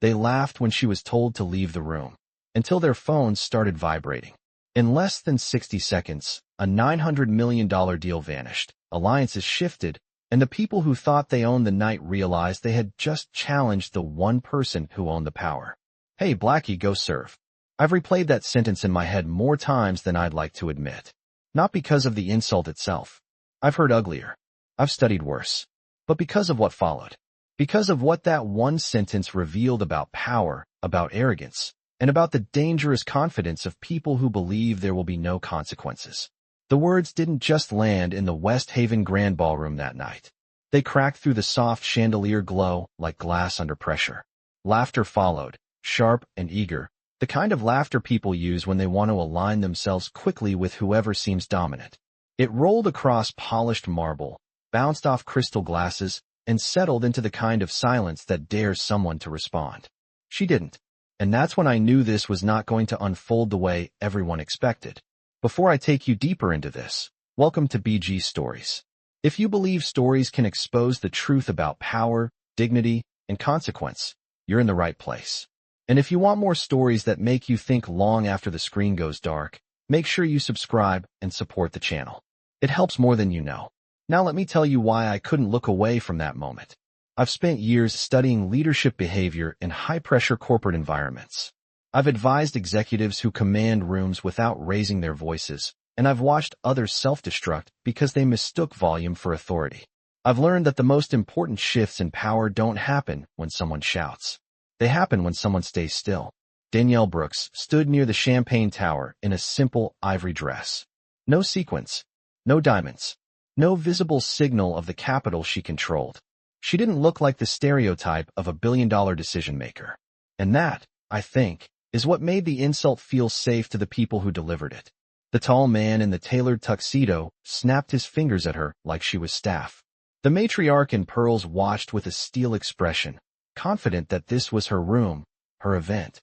They laughed when she was told to leave the room, until their phones started vibrating. In less than 60 seconds, a $900 million deal vanished, alliances shifted, and the people who thought they owned the night realized they had just challenged the one person who owned the power. Hey, Blackie, go serve. I've replayed that sentence in my head more times than I'd like to admit. Not because of the insult itself. I've heard uglier. I've studied worse. But because of what followed. Because of what that one sentence revealed about power, about arrogance, and about the dangerous confidence of people who believe there will be no consequences. The words didn't just land in the West Haven Grand Ballroom that night. They cracked through the soft chandelier glow like glass under pressure. Laughter followed, sharp and eager, the kind of laughter people use when they want to align themselves quickly with whoever seems dominant. It rolled across polished marble, bounced off crystal glasses, and settled into the kind of silence that dares someone to respond. She didn't. And that's when I knew this was not going to unfold the way everyone expected. Before I take you deeper into this, welcome to BG Stories. If you believe stories can expose the truth about power, dignity, and consequence, you're in the right place. And if you want more stories that make you think long after the screen goes dark, make sure you subscribe and support the channel. It helps more than you know. Now let me tell you why I couldn't look away from that moment. I've spent years studying leadership behavior in high-pressure corporate environments. I've advised executives who command rooms without raising their voices, and I've watched others self-destruct because they mistook volume for authority. I've learned that the most important shifts in power don't happen when someone shouts. They happen when someone stays still. Danielle Brooks stood near the Champagne Tower in a simple ivory dress. No sequins, no diamonds, no visible signal of the capital she controlled. She didn't look like the stereotype of a billion-dollar decision-maker. And that, I think, is what made the insult feel safe to the people who delivered it. The tall man in the tailored tuxedo snapped his fingers at her like she was staff. The matriarch in pearls watched with a steel expression, confident that this was her room, her event,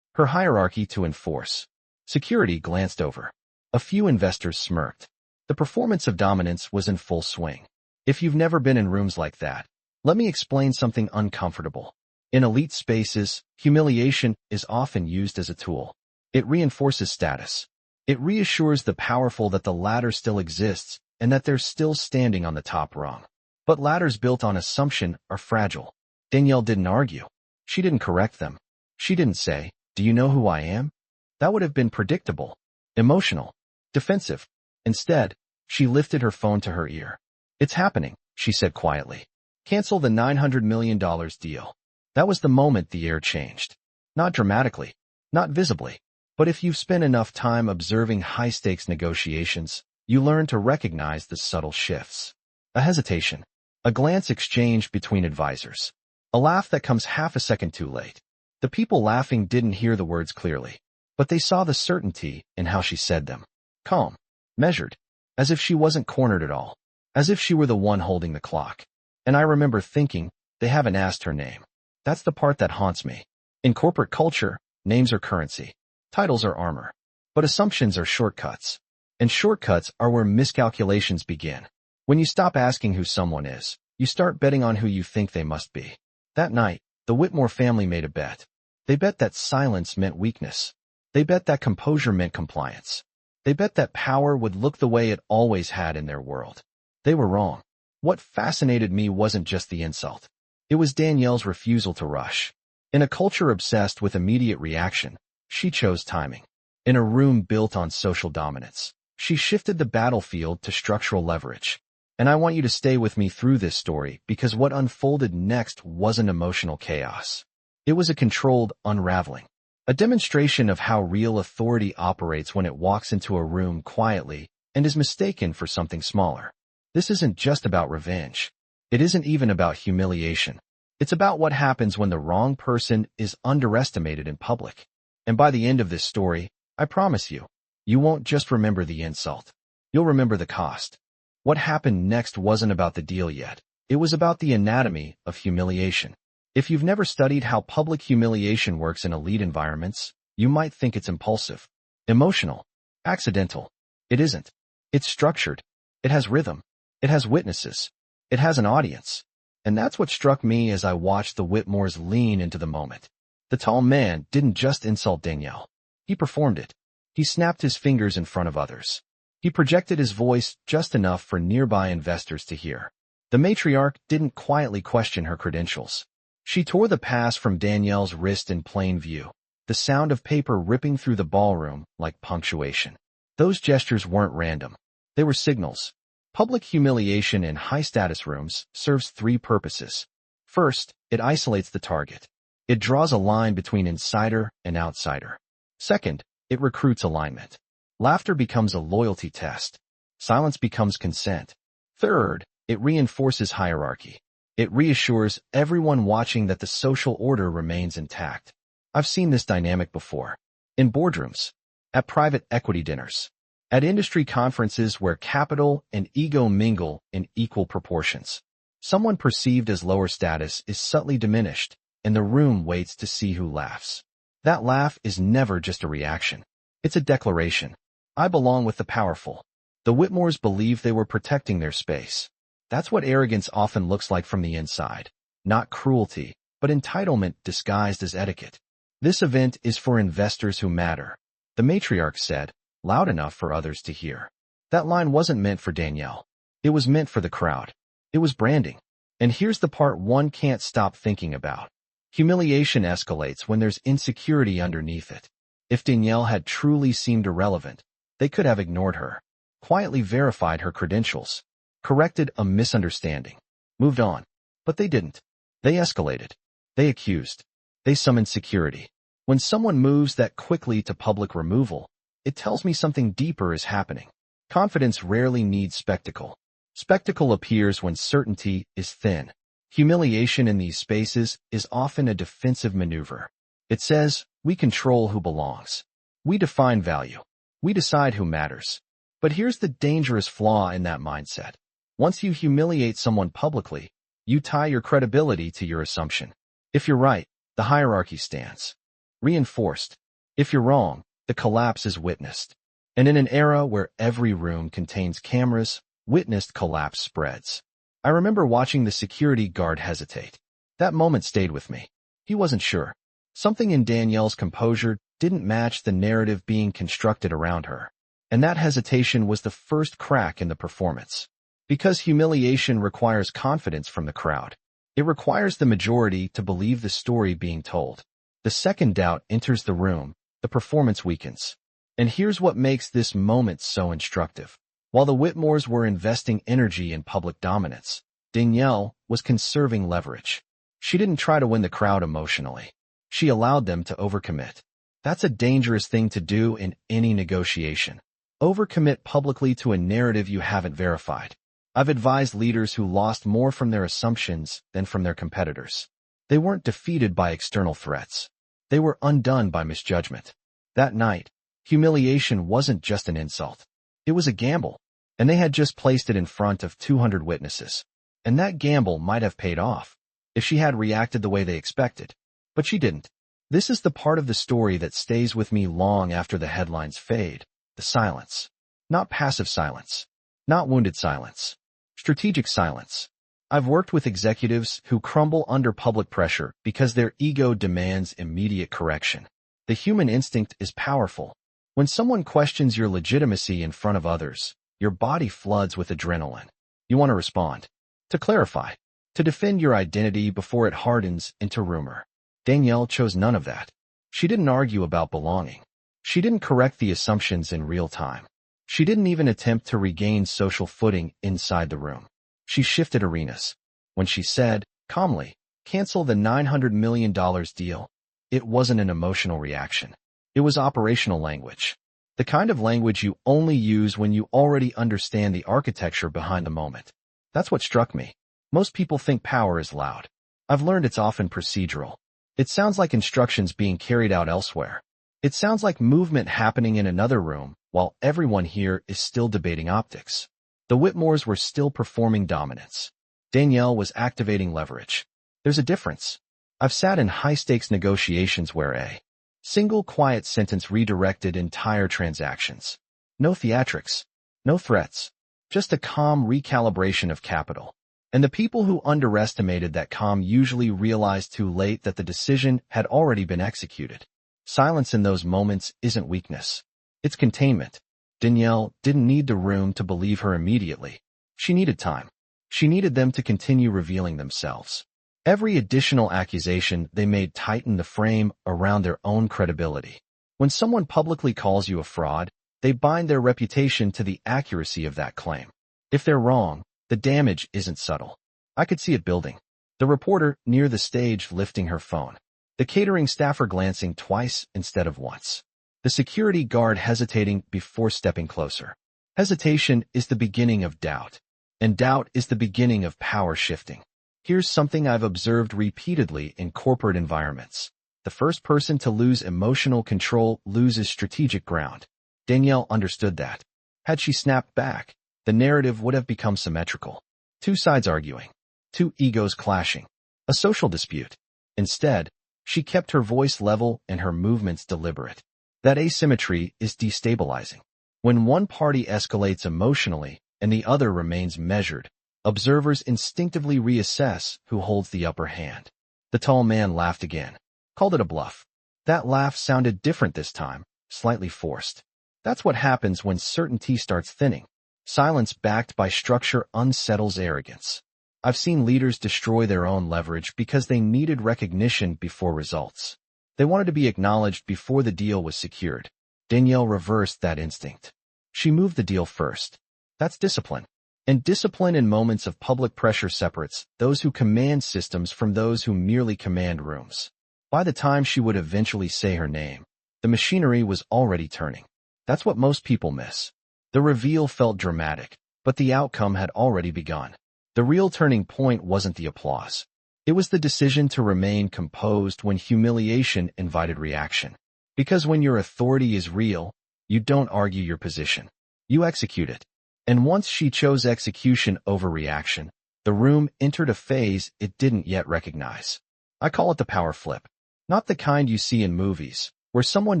her hierarchy to enforce. Security glanced over. A few investors smirked. The performance of dominance was in full swing. If you've never been in rooms like that, let me explain something uncomfortable. In elite spaces, humiliation is often used as a tool. It reinforces status. It reassures the powerful that the ladder still exists and that they're still standing on the top rung. But ladders built on assumption are fragile. Danielle didn't argue. She didn't correct them. She didn't say, "Do you know who I am?" That would have been predictable, emotional, defensive. Instead, she lifted her phone to her ear. "It's happening," she said quietly. "Cancel the $900 million deal." That was the moment the air changed. Not dramatically, not visibly, but if you've spent enough time observing high-stakes negotiations, you learn to recognize the subtle shifts. A hesitation, a glance exchanged between advisors, a laugh that comes half a second too late. The people laughing didn't hear the words clearly, but they saw the certainty in how she said them. Calm, measured, as if she wasn't cornered at all, as if she were the one holding the clock. And I remember thinking, they haven't asked her name. That's the part that haunts me. In corporate culture, names are currency. Titles are armor. But assumptions are shortcuts. And shortcuts are where miscalculations begin. When you stop asking who someone is, you start betting on who you think they must be. That night, the Whitmore family made a bet. They bet that silence meant weakness. They bet that composure meant compliance. They bet that power would look the way it always had in their world. They were wrong. What fascinated me wasn't just the insult. It was Danielle's refusal to rush. In a culture obsessed with immediate reaction, she chose timing. In a room built on social dominance, she shifted the battlefield to structural leverage. And I want you to stay with me through this story because what unfolded next wasn't emotional chaos. It was a controlled unraveling. A demonstration of how real authority operates when it walks into a room quietly and is mistaken for something smaller. This isn't just about revenge. It isn't even about humiliation. It's about what happens when the wrong person is underestimated in public. And by the end of this story, I promise you, you won't just remember the insult. You'll remember the cost. What happened next wasn't about the deal yet. It was about the anatomy of humiliation. If you've never studied how public humiliation works in elite environments, you might think it's impulsive, emotional, accidental. It isn't. It's structured. It has rhythm. It has witnesses. It has an audience. And that's what struck me as I watched the Whitmores lean into the moment. The tall man didn't just insult Danielle. He performed it. He snapped his fingers in front of others. He projected his voice just enough for nearby investors to hear. The matriarch didn't quietly question her credentials. She tore the pass from Danielle's wrist in plain view, the sound of paper ripping through the ballroom like punctuation. Those gestures weren't random. They were signals. Public humiliation in high-status rooms serves three purposes. First, it isolates the target. It draws a line between insider and outsider. Second, it recruits alignment. Laughter becomes a loyalty test. Silence becomes consent. Third, it reinforces hierarchy. It reassures everyone watching that the social order remains intact. I've seen this dynamic before. In boardrooms, at private equity dinners, at industry conferences where capital and ego mingle in equal proportions. Someone perceived as lower status is subtly diminished, and the room waits to see who laughs. That laugh is never just a reaction. It's a declaration. I belong with the powerful. The Whitmores believed they were protecting their space. That's what arrogance often looks like from the inside. Not cruelty, but entitlement disguised as etiquette. This event is for investors who matter, the matriarch said, loud enough for others to hear. That line wasn't meant for Danielle. It was meant for the crowd. It was branding. And here's the part one can't stop thinking about. Humiliation escalates when there's insecurity underneath it. If Danielle had truly seemed irrelevant, they could have ignored her, quietly verified her credentials, corrected a misunderstanding, moved on. But they didn't. They escalated. They accused. They summoned security. When someone moves that quickly to public removal, it tells me something deeper is happening. Confidence rarely needs spectacle. Spectacle appears when certainty is thin. Humiliation in these spaces is often a defensive maneuver. It says, we control who belongs. We define value. We decide who matters. But here's the dangerous flaw in that mindset. Once you humiliate someone publicly, you tie your credibility to your assumption. If you're right, the hierarchy stands. Reinforced. If you're wrong, the collapse is witnessed. And in an era where every room contains cameras, witnessed collapse spreads. I remember watching the security guard hesitate. That moment stayed with me. He wasn't sure. Something in Danielle's composure didn't match the narrative being constructed around her. And that hesitation was the first crack in the performance. Because humiliation requires confidence from the crowd. It requires the majority to believe the story being told. The second doubt enters the room, the performance weakens. And here's what makes this moment so instructive. While the Whitmores were investing energy in public dominance, Danielle was conserving leverage. She didn't try to win the crowd emotionally. She allowed them to overcommit. That's a dangerous thing to do in any negotiation. Overcommit publicly to a narrative you haven't verified. I've advised leaders who lost more from their assumptions than from their competitors. They weren't defeated by external threats. They were undone by misjudgment. That night, humiliation wasn't just an insult. It was a gamble, and they had just placed it in front of 200 witnesses. And that gamble might have paid off if she had reacted the way they expected. But she didn't. This is the part of the story that stays with me long after the headlines fade. The silence. Not passive silence. Not wounded silence. Strategic silence. I've worked with executives who crumble under public pressure because their ego demands immediate correction. The human instinct is powerful. When someone questions your legitimacy in front of others, your body floods with adrenaline. You want to respond. To clarify. To defend your identity before it hardens into rumor. Danielle chose none of that. She didn't argue about belonging. She didn't correct the assumptions in real time. She didn't even attempt to regain social footing inside the room. She shifted arenas. When she said, calmly, cancel the $900 million deal, it wasn't an emotional reaction. It was operational language. The kind of language you only use when you already understand the architecture behind the moment. That's what struck me. Most people think power is loud. I've learned it's often procedural. It sounds like instructions being carried out elsewhere. It sounds like movement happening in another room while everyone here is still debating optics. The Whitmores were still performing dominance. Danielle was activating leverage. There's a difference. I've sat in high-stakes negotiations where a single quiet sentence redirected entire transactions. No theatrics. No threats. Just a calm recalibration of capital. And the people who underestimated that calm usually realized too late that the decision had already been executed. Silence in those moments isn't weakness. It's containment. Danielle didn't need the room to believe her immediately. She needed time. She needed them to continue revealing themselves. Every additional accusation they made tightened the frame around their own credibility. When someone publicly calls you a fraud, they bind their reputation to the accuracy of that claim. If they're wrong, the damage isn't subtle. I could see it building. The reporter near the stage lifting her phone. The catering staffer glancing twice instead of once. The security guard hesitating before stepping closer. Hesitation is the beginning of doubt. And doubt is the beginning of power shifting. Here's something I've observed repeatedly in corporate environments. The first person to lose emotional control loses strategic ground. Danielle understood that. Had she snapped back, the narrative would have become symmetrical. Two sides arguing. Two egos clashing. A social dispute. Instead, she kept her voice level and her movements deliberate. That asymmetry is destabilizing. When one party escalates emotionally and the other remains measured, observers instinctively reassess who holds the upper hand. The tall man laughed again. Called it a bluff. That laugh sounded different this time, slightly forced. That's what happens when certainty starts thinning. Silence backed by structure unsettles arrogance. I've seen leaders destroy their own leverage because they needed recognition before results. They wanted to be acknowledged before the deal was secured. Danielle reversed that instinct. She moved the deal first. That's discipline. And discipline in moments of public pressure separates those who command systems from those who merely command rooms. By the time she would eventually say her name, the machinery was already turning. That's what most people miss. The reveal felt dramatic, but the outcome had already begun. The real turning point wasn't the applause. It was the decision to remain composed when humiliation invited reaction. Because when your authority is real, you don't argue your position. You execute it. And once she chose execution over reaction, the room entered a phase it didn't yet recognize. I call it the power flip. Not the kind you see in movies, where someone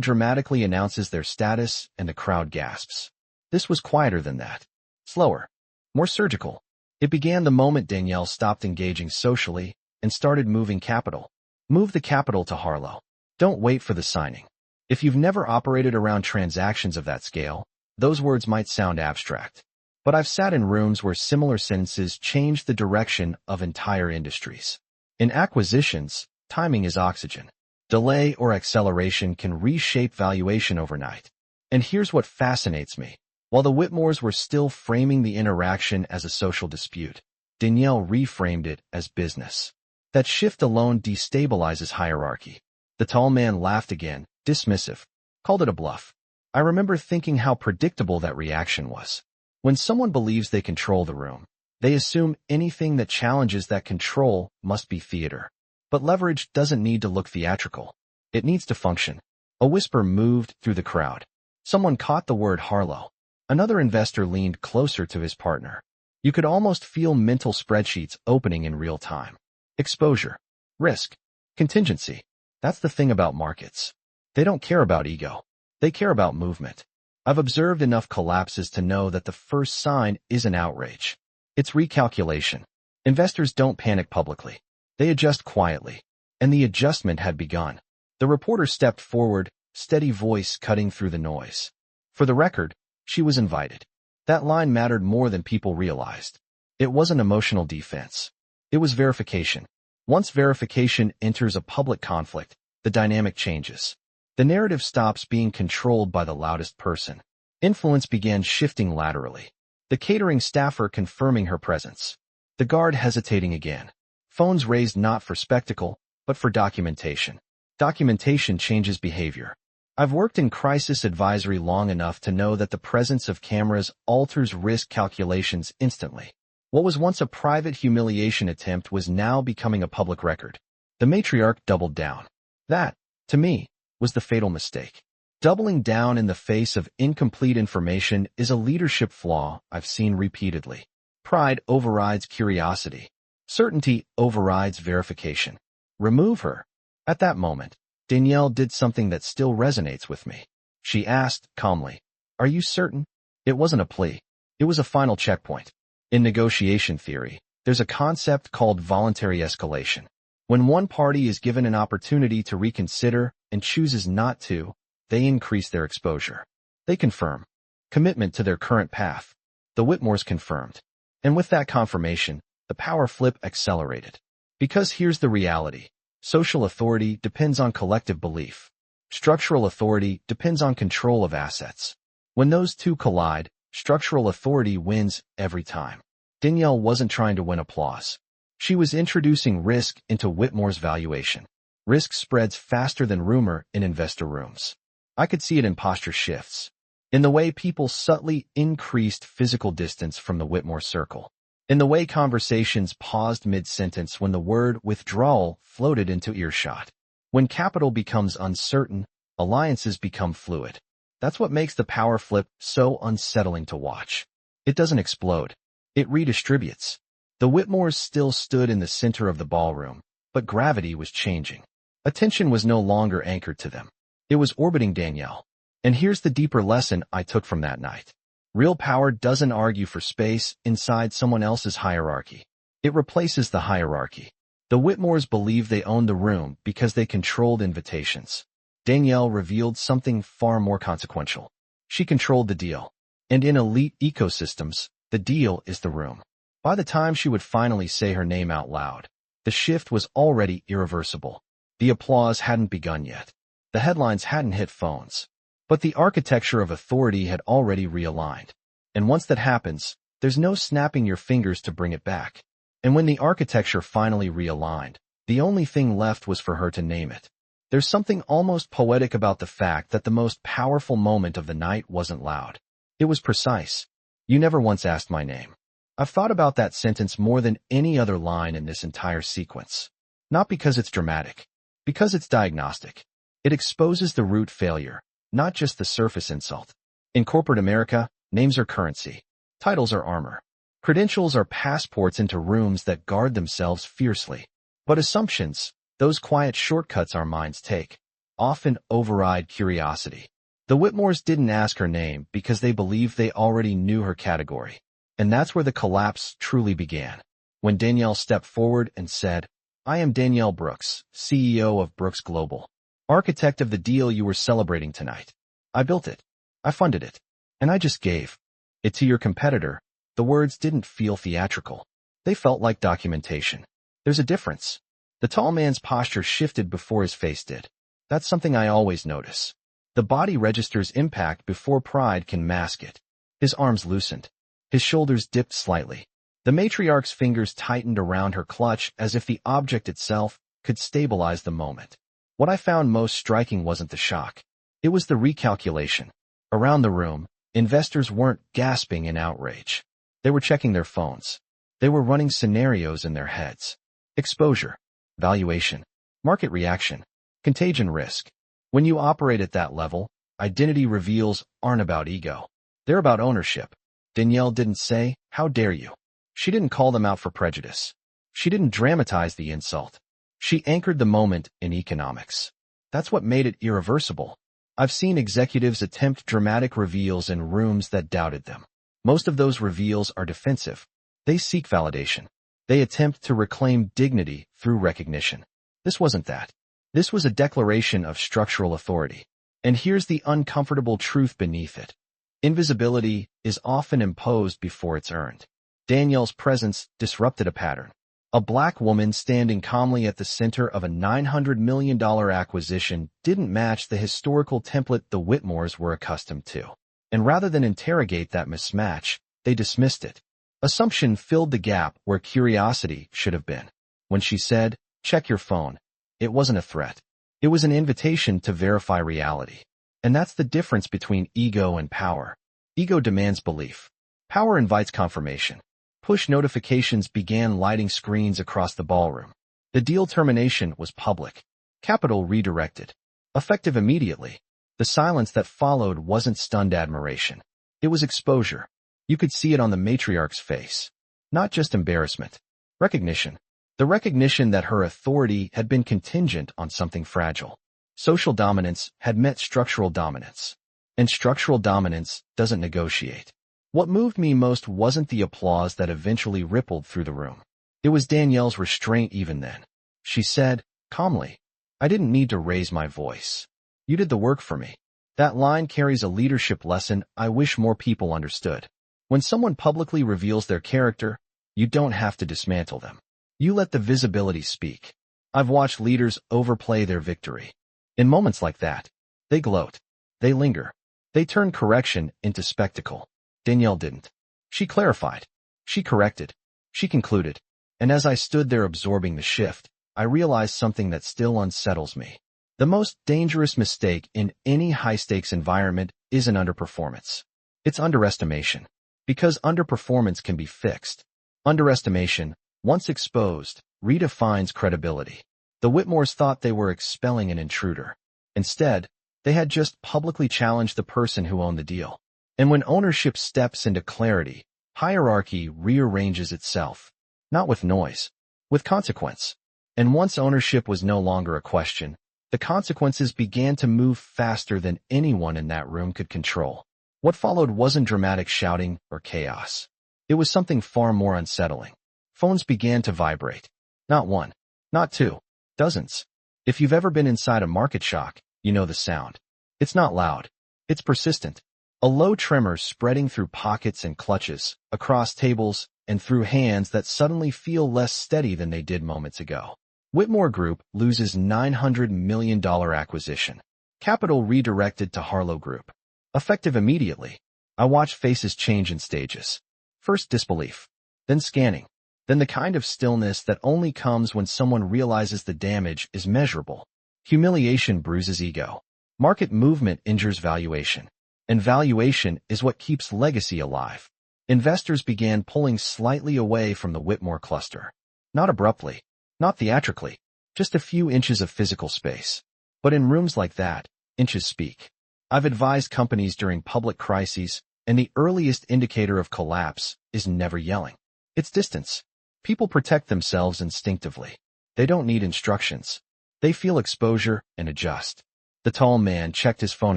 dramatically announces their status and the crowd gasps. This was quieter than that. Slower. More surgical. It began the moment Danielle stopped engaging socially and started moving capital. Move the capital to Harlow. Don't wait for the signing. If you've never operated around transactions of that scale, those words might sound abstract. But I've sat in rooms where similar sentences changed the direction of entire industries. In acquisitions, timing is oxygen. Delay or acceleration can reshape valuation overnight. And here's what fascinates me. While the Whitmores were still framing the interaction as a social dispute, Danielle reframed it as business. That shift alone destabilizes hierarchy. The tall man laughed again, dismissive. Called it a bluff. I remember thinking how predictable that reaction was. When someone believes they control the room, they assume anything that challenges that control must be theater. But leverage doesn't need to look theatrical. It needs to function. A whisper moved through the crowd. Someone caught the word Harlow. Another investor leaned closer to his partner. You could almost feel mental spreadsheets opening in real time. Exposure, risk, contingency. That's the thing about markets. They don't care about ego. They care about movement. I've observed enough collapses to know that the first sign isn't outrage. It's recalculation. Investors don't panic publicly. They adjust quietly. And the adjustment had begun. The reporter stepped forward, steady voice cutting through the noise. For the record, she was invited. That line mattered more than people realized. It wasn't emotional defense. It was verification. Once verification enters a public conflict, the dynamic changes. The narrative stops being controlled by the loudest person. Influence began shifting laterally. The catering staffer confirming her presence. The guard hesitating again. Phones raised not for spectacle, but for documentation. Documentation changes behavior. I've worked in crisis advisory long enough to know that the presence of cameras alters risk calculations instantly. What was once a private humiliation attempt was now becoming a public record. The matriarch doubled down. That, to me, was the fatal mistake. Doubling down in the face of incomplete information is a leadership flaw I've seen repeatedly. Pride overrides curiosity. Certainty overrides verification. Remove her. At that moment, Danielle did something that still resonates with me. She asked, calmly, "Are you certain?" It wasn't a plea. It was a final checkpoint. In negotiation theory, There's a concept called voluntary escalation. When one party is given an opportunity to reconsider and chooses not to, they increase their exposure. They confirm commitment to their current path. The Whitmores confirmed. And with that confirmation, the power flip accelerated. Because here's the reality. Social authority depends on collective belief. Structural authority depends on control of assets. When those two collide, structural authority wins every time. Danielle wasn't trying to win applause. She was introducing risk into Whitmore's valuation. Risk spreads faster than rumor in investor rooms. I could see it in posture shifts, in the way people subtly increased physical distance from the Whitmore circle, in the way conversations paused mid-sentence when the word withdrawal floated into earshot. When capital becomes uncertain, alliances become fluid. That's what makes the power flip so unsettling to watch. It doesn't explode. It redistributes. The Whitmores still stood in the center of the ballroom, but gravity was changing. Attention was no longer anchored to them. It was orbiting Danielle. And here's the deeper lesson I took from that night. Real power doesn't argue for space inside someone else's hierarchy. It replaces the hierarchy. The Whitmores believed they owned the room because they controlled invitations. Danielle revealed something far more consequential. She controlled the deal. And in elite ecosystems, the deal is the room. By the time she would finally say her name out loud, the shift was already irreversible. The applause hadn't begun yet. The headlines hadn't hit phones. But the architecture of authority had already realigned. And once that happens, there's no snapping your fingers to bring it back. And when the architecture finally realigned, the only thing left was for her to name it. There's something almost poetic about the fact that the most powerful moment of the night wasn't loud. It was precise. You never once asked my name. I've thought about that sentence more than any other line in this entire sequence. Not because it's dramatic. Because it's diagnostic. It exposes the root failure, not just the surface insult. In corporate America, names are currency. Titles are armor. Credentials are passports into rooms that guard themselves fiercely. But assumptions, those quiet shortcuts our minds take, often override curiosity. The Whitmores didn't ask her name because they believed they already knew her category. And that's where the collapse truly began. When Danielle stepped forward and said, "I am Danielle Brooks, CEO of Brooks Global, architect of the deal you were celebrating tonight. I built it. I funded it. And I just gave it to your competitor." The words didn't feel theatrical. They felt like documentation. There's a difference. The tall man's posture shifted before his face did. That's something I always notice. The body registers impact before pride can mask it. His arms loosened. His shoulders dipped slightly. The matriarch's fingers tightened around her clutch as if the object itself could stabilize the moment. What I found most striking wasn't the shock. It was the recalculation. Around the room, investors weren't gasping in outrage. They were checking their phones. They were running scenarios in their heads. Exposure, valuation, market reaction, contagion risk. When you operate at that level, identity reveals aren't about ego. They're about ownership. Danielle didn't say, "How dare you?" She didn't call them out for prejudice. She didn't dramatize the insult. She anchored the moment in economics. That's what made it irreversible. I've seen executives attempt dramatic reveals in rooms that doubted them. Most of those reveals are defensive. They seek validation. They attempt to reclaim dignity through recognition. This wasn't that. This was a declaration of structural authority. And here's the uncomfortable truth beneath it. Invisibility is often imposed before it's earned. Danielle's presence disrupted a pattern. A black woman standing calmly at the center of a $900 million acquisition didn't match the historical template the Whitmores were accustomed to. And rather than interrogate that mismatch, they dismissed it. Assumption filled the gap where curiosity should have been. When she said, "Check your phone," it wasn't a threat. It was an invitation to verify reality. And that's the difference between ego and power. Ego demands belief. Power invites confirmation. Push notifications began lighting screens across the ballroom. The deal termination was public. Capital redirected. Effective immediately. The silence that followed wasn't stunned admiration. It was exposure. You could see it on the matriarch's face. Not just embarrassment. Recognition. The recognition that her authority had been contingent on something fragile. Social dominance had met structural dominance. And structural dominance doesn't negotiate. What moved me most wasn't the applause that eventually rippled through the room. It was Danielle's restraint even then. She said, calmly, "I didn't need to raise my voice. You did the work for me." That line carries a leadership lesson I wish more people understood. When someone publicly reveals their character, you don't have to dismantle them. You let the visibility speak. I've watched leaders overplay their victory. In moments like that, they gloat. They linger. They turn correction into spectacle. Danielle didn't. She clarified. She corrected. She concluded. And as I stood there absorbing the shift, I realized something that still unsettles me. The most dangerous mistake in any high-stakes environment isn't underperformance. It's underestimation. Because underperformance can be fixed. Underestimation, once exposed, redefines credibility. The Whitmores thought they were expelling an intruder. Instead, they had just publicly challenged the person who owned the deal. And when ownership steps into clarity, hierarchy rearranges itself. Not with noise, with consequence. And once ownership was no longer a question, the consequences began to move faster than anyone in that room could control. What followed wasn't dramatic shouting or chaos. It was something far more unsettling. Phones began to vibrate. Not one, not two, dozens. If you've ever been inside a market shock, you know the sound. It's not loud. It's persistent. A low tremor spreading through pockets and clutches, across tables, and through hands that suddenly feel less steady than they did moments ago. Whitmore Group loses $900 million acquisition. Capital redirected to Harlow Group. Effective immediately. I watched faces change in stages. First disbelief, then scanning, then the kind of stillness that only comes when someone realizes the damage is measurable. Humiliation bruises ego. Market movement injures valuation. And valuation is what keeps legacy alive. Investors began pulling slightly away from the Whitmore cluster. Not abruptly, not theatrically, just a few inches of physical space. But in rooms like that, inches speak. I've advised companies during public crises, and the earliest indicator of collapse is never yelling. It's distance. People protect themselves instinctively. They don't need instructions. They feel exposure and adjust. The tall man checked his phone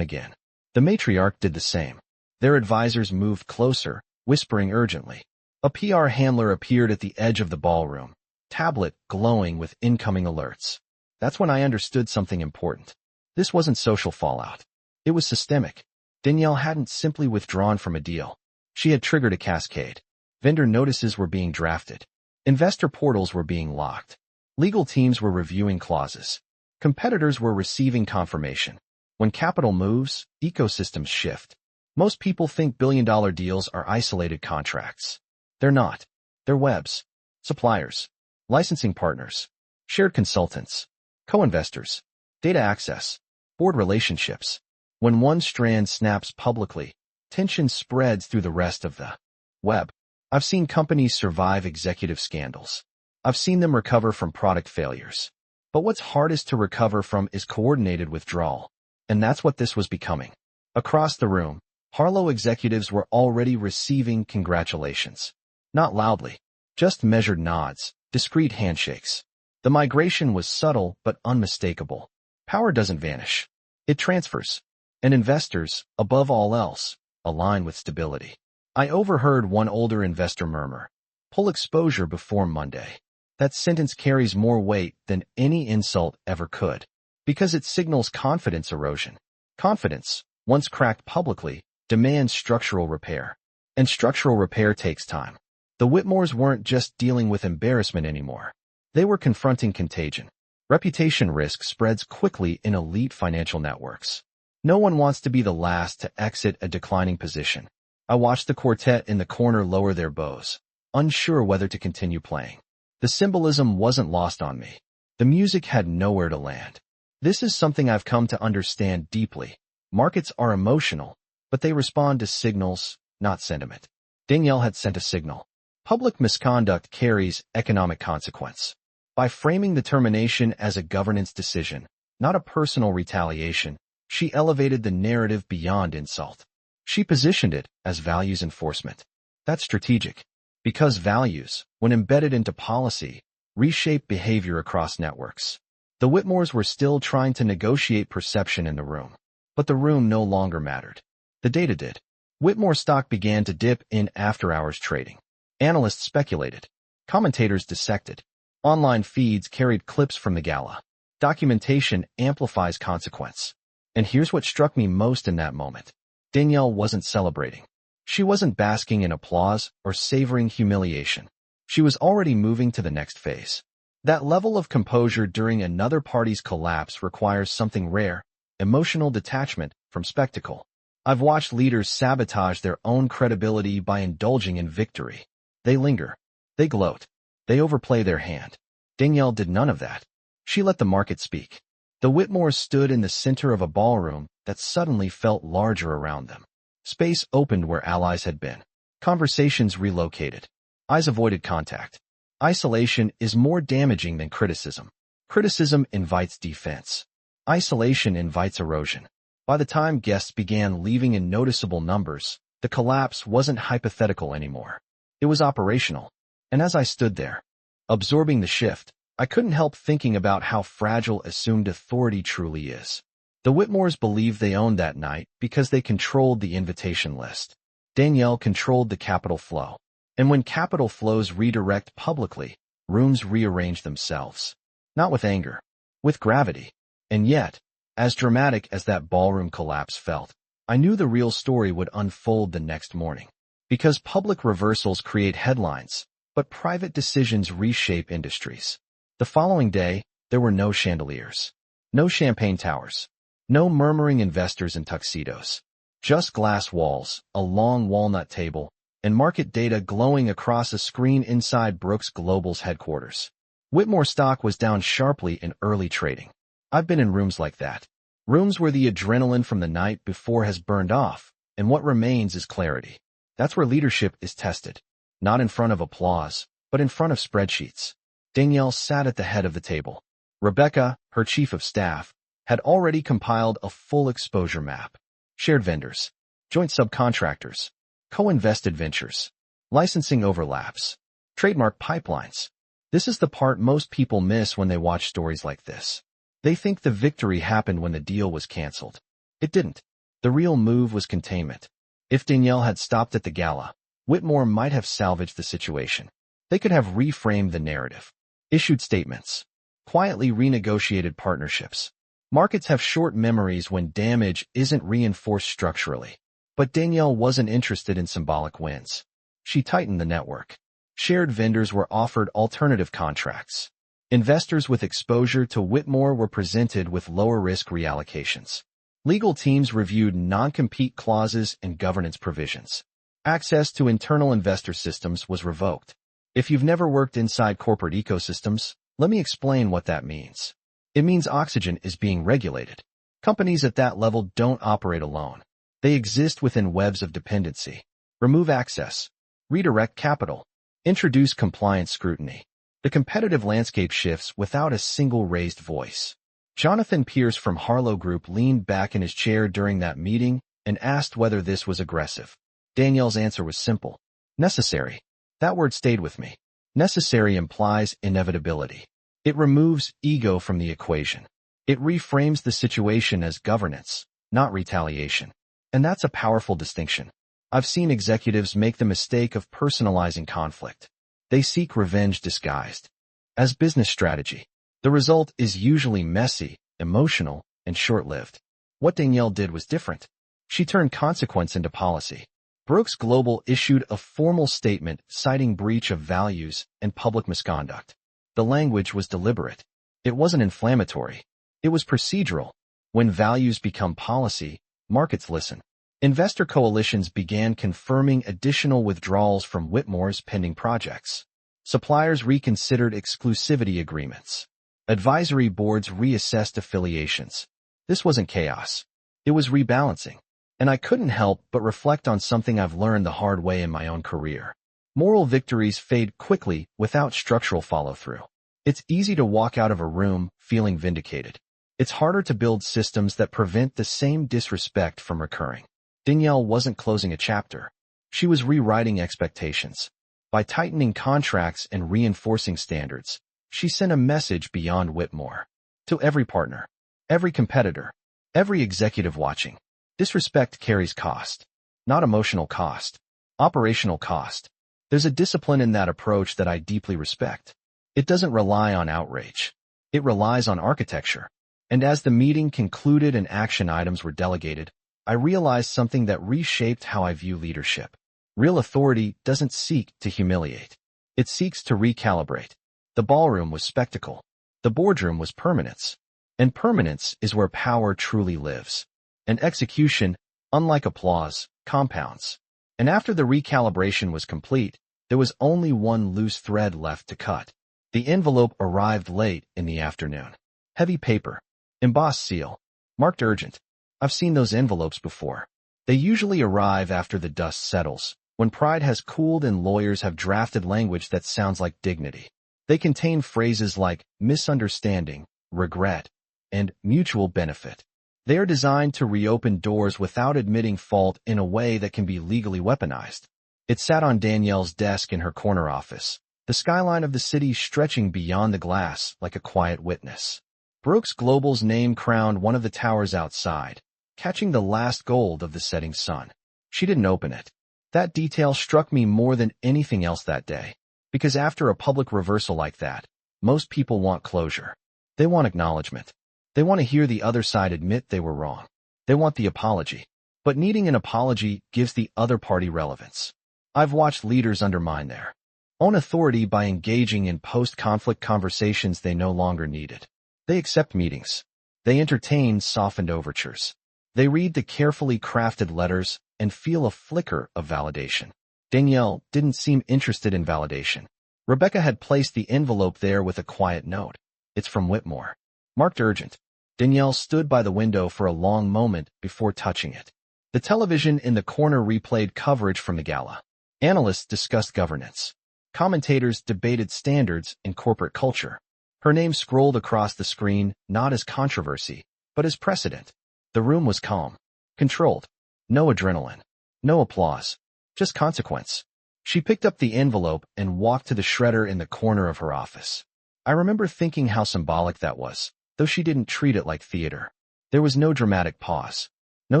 again. The matriarch did the same. Their advisors moved closer, whispering urgently. A PR handler appeared at the edge of the ballroom, tablet glowing with incoming alerts. That's when I understood something important. This wasn't social fallout. It was systemic. Danielle hadn't simply withdrawn from a deal. She had triggered a cascade. Vendor notices were being drafted. Investor portals were being locked. Legal teams were reviewing clauses. Competitors were receiving confirmation. When capital moves, ecosystems shift. Most people think billion-dollar deals are isolated contracts. They're not. They're webs, suppliers, licensing partners, shared consultants, co-investors, data access, board relationships. When one strand snaps publicly, tension spreads through the rest of the web. I've seen companies survive executive scandals. I've seen them recover from product failures. But what's hardest to recover from is coordinated withdrawal. And that's what this was becoming. Across the room, Harlow executives were already receiving congratulations. Not loudly, just measured nods, discreet handshakes. The migration was subtle but unmistakable. Power doesn't vanish. It transfers. And investors, above all else, align with stability. I overheard one older investor murmur, "Pull exposure before Monday." That sentence carries more weight than any insult ever could, because it signals confidence erosion. Confidence, once cracked publicly, demands structural repair. And structural repair takes time. The Whitmores weren't just dealing with embarrassment anymore. They were confronting contagion. Reputation risk spreads quickly in elite financial networks. No one wants to be the last to exit a declining position. I watched the quartet in the corner lower their bows, unsure whether to continue playing. The symbolism wasn't lost on me. The music had nowhere to land. This is something I've come to understand deeply. Markets are emotional, but they respond to signals, not sentiment. Danielle had sent a signal. Public misconduct carries economic consequence. By framing the termination as a governance decision, not a personal retaliation, she elevated the narrative beyond insult. She positioned it as values enforcement. That's strategic, because values, when embedded into policy, reshape behavior across networks. The Whitmores were still trying to negotiate perception in the room, but the room no longer mattered. The data did. Whitmore stock began to dip in after-hours trading. Analysts speculated. Commentators dissected. Online feeds carried clips from the gala. Documentation amplifies consequence. And here's what struck me most in that moment. Danielle wasn't celebrating. She wasn't basking in applause or savoring humiliation. She was already moving to the next phase. That level of composure during another party's collapse requires something rare, emotional detachment from spectacle. I've watched leaders sabotage their own credibility by indulging in victory. They linger. They gloat. They overplay their hand. Danielle did none of that. She let the market speak. The Whitmores stood in the center of a ballroom that suddenly felt larger around them. Space opened where allies had been. Conversations relocated. Eyes avoided contact. Isolation is more damaging than criticism. Criticism invites defense. Isolation invites erosion. By the time guests began leaving in noticeable numbers, the collapse wasn't hypothetical anymore. It was operational. And as I stood there, absorbing the shift, I couldn't help thinking about how fragile assumed authority truly is. The Whitmores believed they owned that night because they controlled the invitation list. Danielle controlled the capital flow. And when capital flows redirect publicly, rooms rearrange themselves. Not with anger, with gravity. And yet, as dramatic as that ballroom collapse felt, I knew the real story would unfold the next morning. Because public reversals create headlines, but private decisions reshape industries. The following day, there were no chandeliers, no champagne towers, no murmuring investors in tuxedos. Just glass walls, a long walnut table, and market data glowing across a screen inside Brooks Global's headquarters. Whitmore stock was down sharply in early trading. I've been in rooms like that. Rooms where the adrenaline from the night before has burned off, and what remains is clarity. That's where leadership is tested. Not in front of applause, but in front of spreadsheets. Danielle sat at the head of the table. Rebecca, her chief of staff, had already compiled a full exposure map. Shared vendors, joint subcontractors, co-invested ventures, licensing overlaps, trademark pipelines. This is the part most people miss when they watch stories like this. They think the victory happened when the deal was canceled. It didn't. The real move was containment. If Danielle had stopped at the gala, Whitmore might have salvaged the situation. They could have reframed the narrative, issued statements, quietly renegotiated partnerships. Markets have short memories when damage isn't reinforced structurally. But Danielle wasn't interested in symbolic wins. She tightened the network. Shared vendors were offered alternative contracts. Investors with exposure to Whitmore were presented with lower-risk reallocations. Legal teams reviewed non-compete clauses and governance provisions. Access to internal investor systems was revoked. If you've never worked inside corporate ecosystems, let me explain what that means. It means oxygen is being regulated. Companies at that level don't operate alone. They exist within webs of dependency. Remove access. Redirect capital. Introduce compliance scrutiny. The competitive landscape shifts without a single raised voice. Jonathan Pierce from Harlow Group leaned back in his chair during that meeting and asked whether this was aggressive. Danielle's answer was simple. Necessary. That word stayed with me. Necessary implies inevitability. It removes ego from the equation. It reframes the situation as governance, not retaliation. And that's a powerful distinction. I've seen executives make the mistake of personalizing conflict. They seek revenge disguised as business strategy. The result is usually messy, emotional, and short-lived. What Danielle did was different. She turned consequence into policy. Brooks Global issued a formal statement citing breach of values and public misconduct. The language was deliberate. It wasn't inflammatory. It was procedural. When values become policy, markets listen. Investor coalitions began confirming additional withdrawals from Whitmore's pending projects. Suppliers reconsidered exclusivity agreements. Advisory boards reassessed affiliations. This wasn't chaos. It was rebalancing. And I couldn't help but reflect on something I've learned the hard way in my own career. Moral victories fade quickly without structural follow-through. It's easy to walk out of a room feeling vindicated. It's harder to build systems that prevent the same disrespect from recurring. Danielle wasn't closing a chapter. She was rewriting expectations. By tightening contracts and reinforcing standards, she sent a message beyond Whitmore. To every partner, every competitor, every executive watching. Disrespect carries cost. Not emotional cost. Operational cost. There's a discipline in that approach that I deeply respect. It doesn't rely on outrage. It relies on architecture. And as the meeting concluded and action items were delegated, I realized something that reshaped how I view leadership. Real authority doesn't seek to humiliate. It seeks to recalibrate. The ballroom was spectacle. The boardroom was permanence. And permanence is where power truly lives. And execution, unlike applause, compounds. And after the recalibration was complete, there was only one loose thread left to cut. The envelope arrived late in the afternoon. Heavy paper. Embossed seal. Marked urgent. I've seen those envelopes before. They usually arrive after the dust settles, when pride has cooled and lawyers have drafted language that sounds like dignity. They contain phrases like misunderstanding, regret, and mutual benefit. They are designed to reopen doors without admitting fault in a way that can be legally weaponized. It sat on Danielle's desk in her corner office, the skyline of the city stretching beyond the glass like a quiet witness. Brooks Global's name crowned one of the towers outside, catching the last gold of the setting sun. She didn't open it. That detail struck me more than anything else that day, because after a public reversal like that, most people want closure. They want acknowledgement. They want to hear the other side admit they were wrong. They want the apology. But needing an apology gives the other party relevance. I've watched leaders undermine their own authority by engaging in post-conflict conversations they no longer needed. They accept meetings. They entertain softened overtures. They read the carefully crafted letters and feel a flicker of validation. Danielle didn't seem interested in validation. Rebecca had placed the envelope there with a quiet note. It's from Whitmore. Marked urgent. Danielle stood by the window for a long moment before touching it. The television in the corner replayed coverage from the gala. Analysts discussed governance. Commentators debated standards in corporate culture. Her name scrolled across the screen, not as controversy, but as precedent. The room was calm, controlled. No adrenaline. No applause. Just consequence. She picked up the envelope and walked to the shredder in the corner of her office. I remember thinking how symbolic that was, though she didn't treat it like theater. There was no dramatic pause. No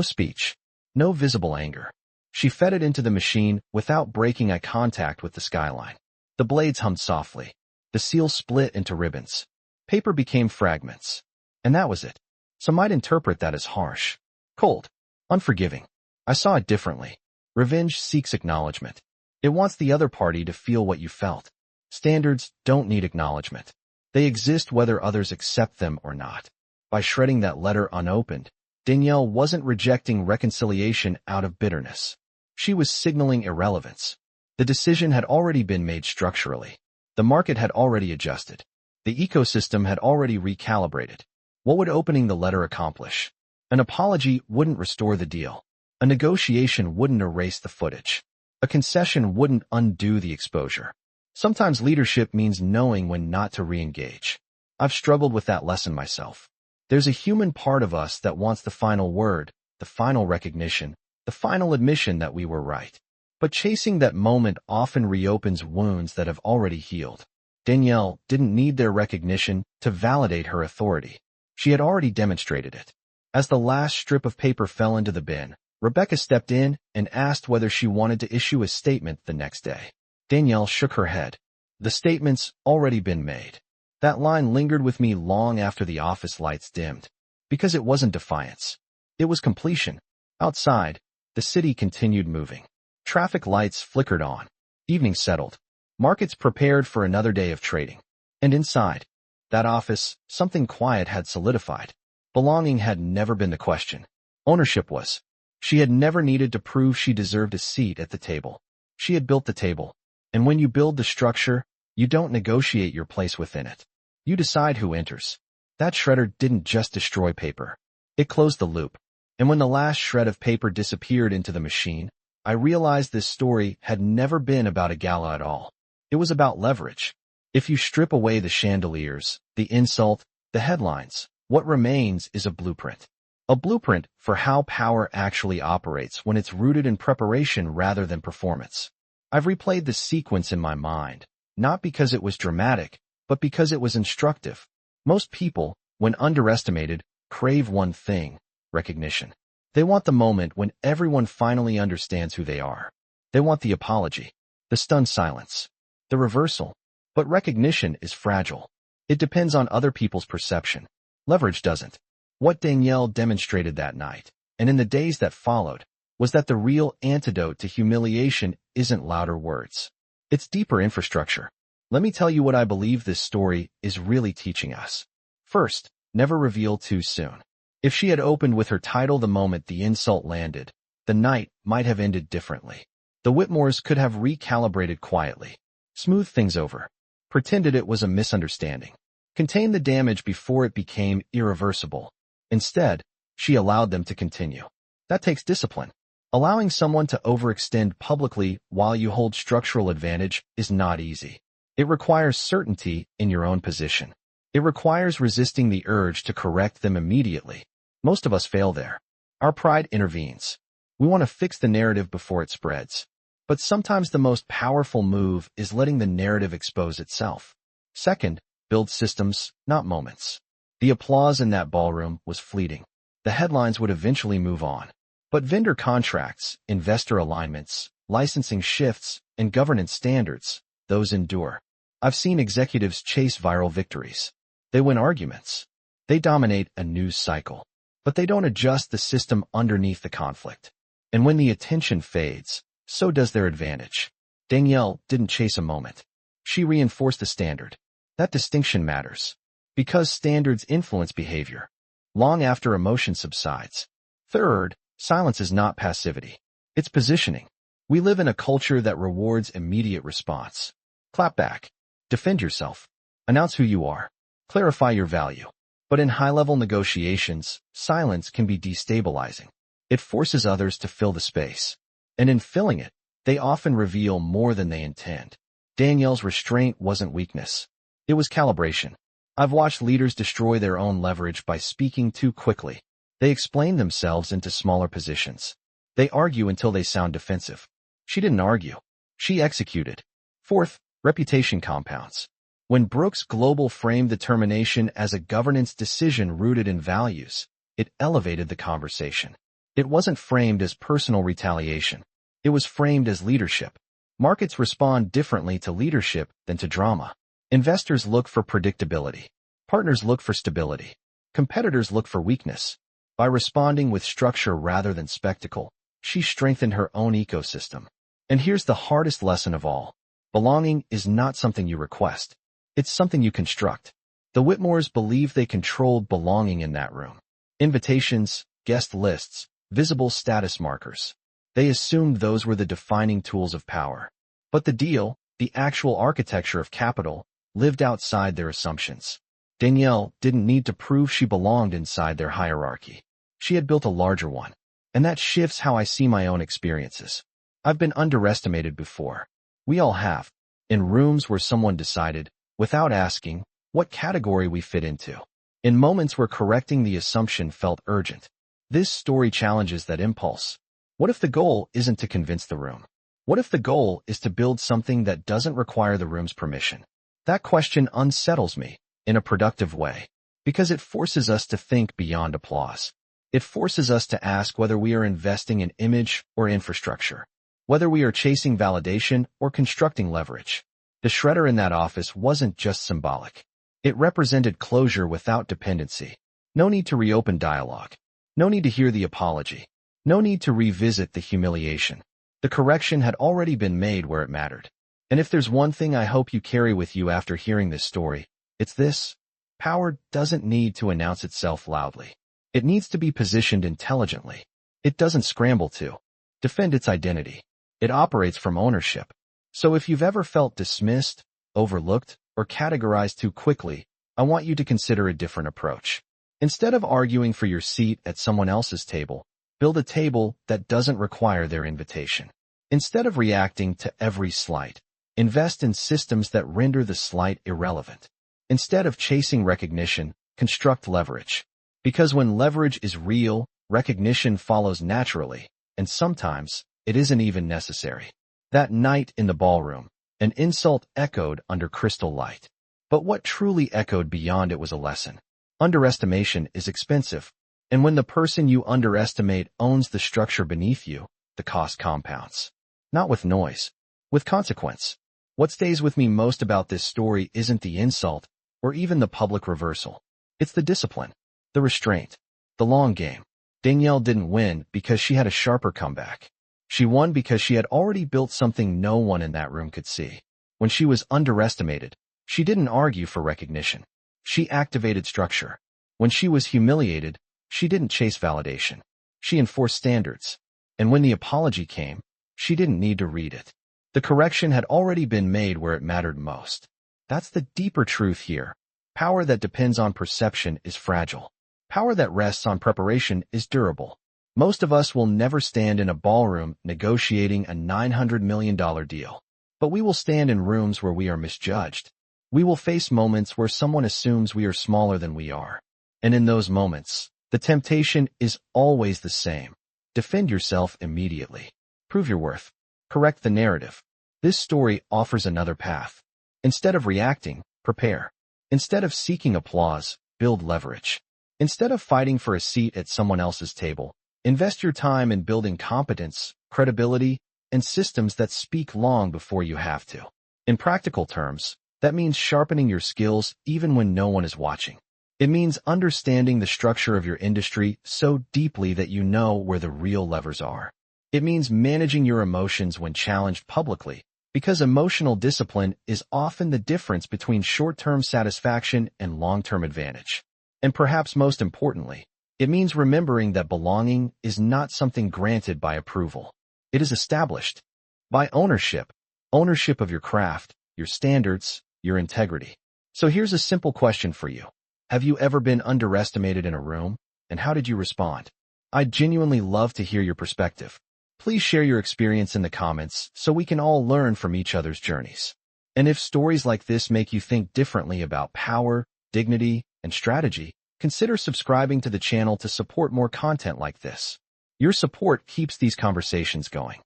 speech. No visible anger. She fed it into the machine without breaking eye contact with the skyline. The blades hummed softly. The seal split into ribbons. Paper became fragments. And that was it. Some might interpret that as harsh, cold, unforgiving. I saw it differently. Revenge seeks acknowledgement. It wants the other party to feel what you felt. Standards don't need acknowledgement. They exist whether others accept them or not. By shredding that letter unopened, Danielle wasn't rejecting reconciliation out of bitterness. She was signaling irrelevance. The decision had already been made structurally. The market had already adjusted. The ecosystem had already recalibrated. What would opening the letter accomplish? An apology wouldn't restore the deal. A negotiation wouldn't erase the footage. A concession wouldn't undo the exposure. Sometimes leadership means knowing when not to re-engage. I've struggled with that lesson myself. There's a human part of us that wants the final word, the final recognition, the final admission that we were right. But chasing that moment often reopens wounds that have already healed. Danielle didn't need their recognition to validate her authority. She had already demonstrated it. As the last strip of paper fell into the bin, Rebecca stepped in and asked whether she wanted to issue a statement the next day. Danielle shook her head. The statement's already been made. That line lingered with me long after the office lights dimmed. Because it wasn't defiance. It was completion. Outside, the city continued moving. Traffic lights flickered on. Evening settled. Markets prepared for another day of trading. And inside that office, something quiet had solidified. Belonging had never been the question. Ownership was. She had never needed to prove she deserved a seat at the table. She had built the table. And when you build the structure, you don't negotiate your place within it. You decide who enters. That shredder didn't just destroy paper. It closed the loop. And when the last shred of paper disappeared into the machine, I realized this story had never been about a gala at all. It was about leverage. If you strip away the chandeliers, the insult, the headlines, what remains is a blueprint. A blueprint for how power actually operates when it's rooted in preparation rather than performance. I've replayed the sequence in my mind, not because it was dramatic, but because it was instructive. Most people, when underestimated, crave one thing: recognition. They want the moment when everyone finally understands who they are. They want the apology. The stunned silence. The reversal. But recognition is fragile. It depends on other people's perception. Leverage doesn't. What Danielle demonstrated that night, and in the days that followed, was that the real antidote to humiliation isn't louder words. It's deeper infrastructure. Let me tell you what I believe this story is really teaching us. First, never reveal too soon. If she had opened with her title the moment the insult landed, the night might have ended differently. The Whitmores could have recalibrated quietly, smoothed things over, pretended it was a misunderstanding, contained the damage before it became irreversible. Instead, she allowed them to continue. That takes discipline. Allowing someone to overextend publicly while you hold structural advantage is not easy. It requires certainty in your own position. It requires resisting the urge to correct them immediately. Most of us fail there. Our pride intervenes. We want to fix the narrative before it spreads. But sometimes the most powerful move is letting the narrative expose itself. Second, build systems, not moments. The applause in that ballroom was fleeting. The headlines would eventually move on. But vendor contracts, investor alignments, licensing shifts, and governance standards, those endure. I've seen executives chase viral victories. They win arguments. They dominate a news cycle. But they don't adjust the system underneath the conflict. And when the attention fades, so does their advantage. Danielle didn't chase a moment. She reinforced the standard. That distinction matters. Because standards influence behavior, long after emotion subsides. Third, silence is not passivity. It's positioning. We live in a culture that rewards immediate response. Clap back. Defend yourself. Announce who you are. Clarify your value. But in high-level negotiations, silence can be destabilizing. It forces others to fill the space. And in filling it, they often reveal more than they intend. Danielle's restraint wasn't weakness. It was calibration. I've watched leaders destroy their own leverage by speaking too quickly. They explain themselves into smaller positions. They argue until they sound defensive. She didn't argue. She executed. Fourth, reputation compounds. When Brooks Global framed determination as a governance decision rooted in values, it elevated the conversation. It wasn't framed as personal retaliation. It was framed as leadership. Markets respond differently to leadership than to drama. Investors look for predictability. Partners look for stability. Competitors look for weakness. By responding with structure rather than spectacle, she strengthened her own ecosystem. And here's the hardest lesson of all. Belonging is not something you request. It's something you construct. The Whitmores believed they controlled belonging in that room. Invitations, guest lists, visible status markers. They assumed those were the defining tools of power. But the deal, the actual architecture of capital, lived outside their assumptions. Danielle didn't need to prove she belonged inside their hierarchy. She had built a larger one. And that shifts how I see my own experiences. I've been underestimated before. We all have. In rooms where someone decided, without asking, what category we fit into. In moments where correcting the assumption felt urgent. This story challenges that impulse. What if the goal isn't to convince the room? What if the goal is to build something that doesn't require the room's permission? That question unsettles me, in a productive way, because it forces us to think beyond applause. It forces us to ask whether we are investing in image or infrastructure, whether we are chasing validation or constructing leverage. The shredder in that office wasn't just symbolic. It represented closure without dependency. No need to reopen dialogue. No need to hear the apology. No need to revisit the humiliation. The correction had already been made where it mattered. And if there's one thing I hope you carry with you after hearing this story, it's this. Power doesn't need to announce itself loudly. It needs to be positioned intelligently. It doesn't scramble to defend its identity. It operates from ownership. So if you've ever felt dismissed, overlooked, or categorized too quickly, I want you to consider a different approach. Instead of arguing for your seat at someone else's table, build a table that doesn't require their invitation. Instead of reacting to every slight, invest in systems that render the slight irrelevant. Instead of chasing recognition, construct leverage. Because when leverage is real, recognition follows naturally, and sometimes it isn't even necessary. That night in the ballroom, an insult echoed under crystal light. But what truly echoed beyond it was a lesson. Underestimation is expensive, and when the person you underestimate owns the structure beneath you, the cost compounds. Not with noise, with consequence. What stays with me most about this story isn't the insult or even the public reversal. It's the discipline, the restraint, the long game. Danielle didn't win because she had a sharper comeback. She won because she had already built something no one in that room could see. When she was underestimated, she didn't argue for recognition. She activated structure. When she was humiliated, she didn't chase validation. She enforced standards. And when the apology came, she didn't need to read it. The correction had already been made where it mattered most. That's the deeper truth here. Power that depends on perception is fragile. Power that rests on preparation is durable. Most of us will never stand in a ballroom negotiating a $900 million deal. But we will stand in rooms where we are misjudged. We will face moments where someone assumes we are smaller than we are. And in those moments, the temptation is always the same. Defend yourself immediately. Prove your worth. Correct the narrative. This story offers another path. Instead of reacting, prepare. Instead of seeking applause, build leverage. Instead of fighting for a seat at someone else's table, invest your time in building competence, credibility, and systems that speak long before you have to. In practical terms, that means sharpening your skills even when no one is watching. It means understanding the structure of your industry so deeply that you know where the real levers are. It means managing your emotions when challenged publicly, because emotional discipline is often the difference between short-term satisfaction and long-term advantage. And perhaps most importantly, it means remembering that belonging is not something granted by approval. It is established by ownership of your craft, your standards, your integrity. So here's a simple question for you. Have you ever been underestimated in a room? And how did you respond? I'd genuinely love to hear your perspective. Please share your experience in the comments so we can all learn from each other's journeys. And if stories like this make you think differently about power, dignity, and strategy, consider subscribing to the channel to support more content like this. Your support keeps these conversations going.